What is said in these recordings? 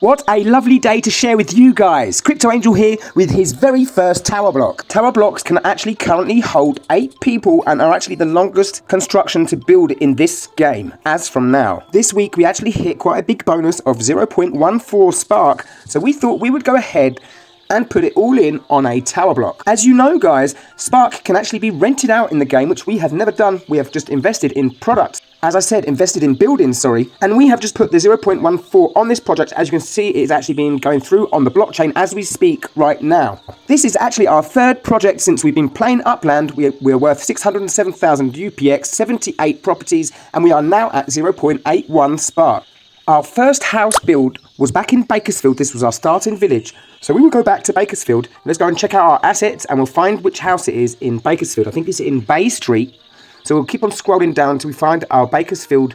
What a lovely day to share with you guys. Crypto Angel here with his very first tower block. Tower blocks can actually currently hold 8 people and are actually the longest construction to build in this game as from now. This week we actually hit quite a big bonus of 0.14 Spark, so we thought we would go ahead and put it all in on a tower block. As you know guys, Spark can actually be rented out in the game, which we have never done. We have just invested in products. As I said, invested in buildings, and we have just put the 0.14 on this project. As you can see, it is actually been going through on the blockchain as we speak right now. This is actually our third project since we've been playing Upland. We're worth 607,000 UPX, 78 properties, and we are now at 0.81 Spark. Our first house build was back in Bakersfield. This was our starting village. So we will go back to Bakersfield. Let's go and check out our assets and we'll find which house it is in Bakersfield. I think it's in Bay Street. So we'll keep on scrolling down until we find our Bakersfield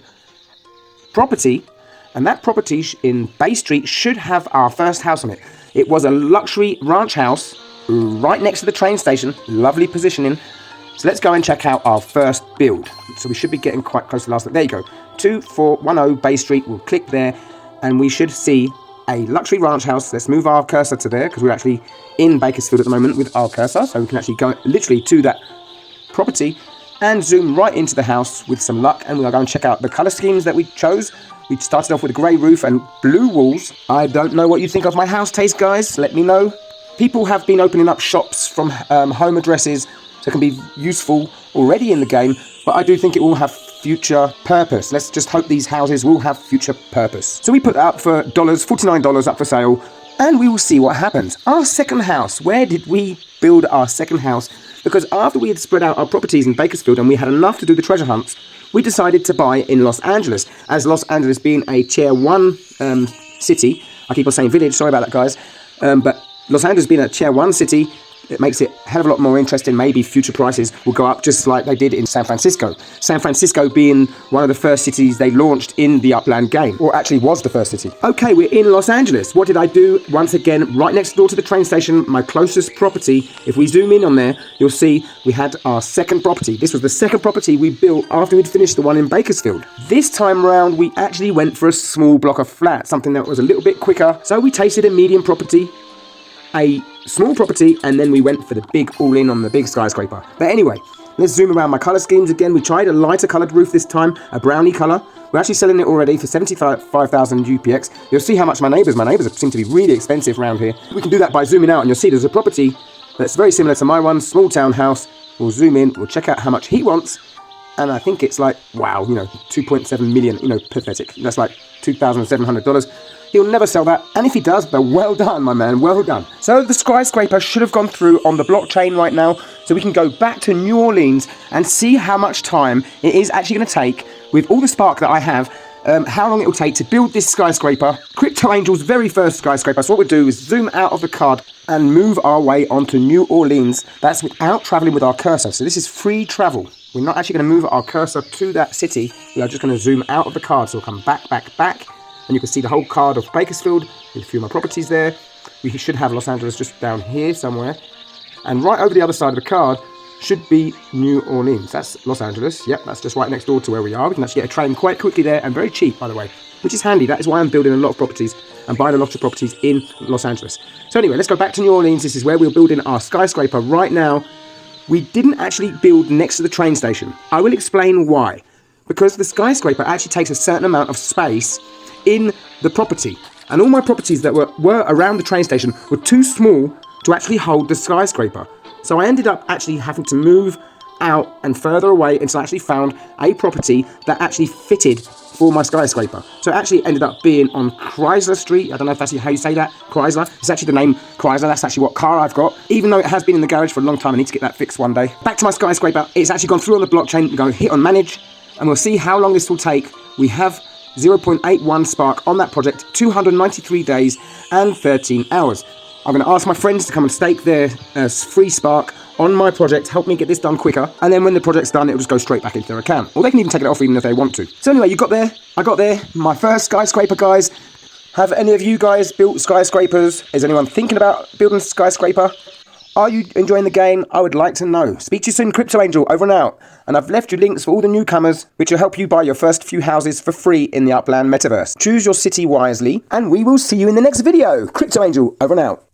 property. And that property in Bay Street should have our first house on it. It was a luxury ranch house right next to the train station. Lovely positioning. So let's go and check out our first build. So we should be getting quite close to the last. There you go. 2410 Bay Street. We'll click there and we should see a luxury ranch house. Let's move our cursor to there because we're actually in Bakersfield at the moment with our cursor. So we can actually go literally to that property and zoom right into the house with some luck, and we'll go and check out the color schemes that we chose. We started off with a grey roof and blue walls. I don't know what you think of my house taste, guys. Let me know. People have been opening up shops from home addresses, so it can be useful already in the game, but I do think it will have future purpose. Let's just hope these houses will have future purpose. So we put that up for $49 up for sale, and we will see what happens. Our second house, where did we build our second house? Because after we had spread out our properties in Bakersfield and we had enough to do the treasure hunts, we decided to buy in Los Angeles. As Los Angeles being a tier 1 city, I keep on saying village, sorry about that guys, but Los Angeles being a tier 1 city, it makes it a hell of a lot more interesting. Maybe future prices will go up just like they did in San Francisco. San Francisco being one of the first cities they launched in the Upland game, or actually was the first city. Okay, we're in Los Angeles. What did I do? Once again, right next door to the train station, my closest property. If we zoom in on there, you'll see we had our second property. This was the second property we built after we'd finished the one in Bakersfield. This time around, we actually went for a small block of flats, something that was a little bit quicker. So we tasted a medium property, a small property, and then we went for the big all-in on the big skyscraper. But anyway, let's zoom around my color schemes again. We tried a lighter colored roof this time, a brownie color. We're actually selling it already for 75,000 UPX. You'll see how much my neighbors seem to be really expensive around here. We can do that by zooming out, and you'll see there's a property that's very similar to my one, small town house. We'll zoom in, we'll check out how much he wants, and I think it's like, wow, 2.7 million, pathetic. That's like $2,700. He'll never sell that, and if he does, then well done, my man, well done. So the skyscraper should have gone through on the blockchain right now, so we can go back to New Orleans and see how much time it is actually going to take, with all the spark that I have, how long it will take to build this skyscraper, Crypto Angel's very first skyscraper. So what we'll do is zoom out of the card and move our way onto New Orleans. That's without traveling with our cursor, so this is free travel. We're not actually going to move our cursor to that city, we are just going to zoom out of the card, so we'll come back, and you can see the whole card of Bakersfield with a few of my properties there. We should have Los Angeles just down here somewhere. And right over the other side of the card should be New Orleans. That's Los Angeles. Yep, that's just right next door to where we are. We can actually get a train quite quickly there, and very cheap, by the way, which is handy. That is why I'm building a lot of properties and buying a lot of properties in Los Angeles. So anyway, let's go back to New Orleans. This is where we're building our skyscraper right now. We didn't actually build next to the train station. I will explain why. Because the skyscraper actually takes a certain amount of space in the property, and all my properties that were around the train station were too small to actually hold the skyscraper. So I ended up actually having to move out and further away until I actually found a property that actually fitted for my skyscraper. So it actually ended up being on Chrysler Street. I don't know if that's how you say that, Chrysler. It's actually the name Chrysler. That's actually what car I've got. Even though it has been in the garage for a long time, I need to get that fixed one day. Back to my skyscraper. It's actually gone through on the blockchain. We're going to hit on manage, and we'll see how long this will take. We have 0.81 Spark on that project, 293 days and 13 hours. I'm going to ask my friends to come and stake their free Spark on my project, help me get this done quicker, and then when the project's done, it'll just go straight back into their account. Or they can even take it off even if they want to. So anyway, you got there, I got there, my first skyscraper, guys. Have any of you guys built skyscrapers? Is anyone thinking about building a skyscraper? Are you enjoying the game? I would like to know. Speak to you soon, Crypto Angel, over and out. And I've left you links for all the newcomers, which will help you buy your first few houses for free in the Upland metaverse. Choose your city wisely, and we will see you in the next video. Crypto Angel, over and out.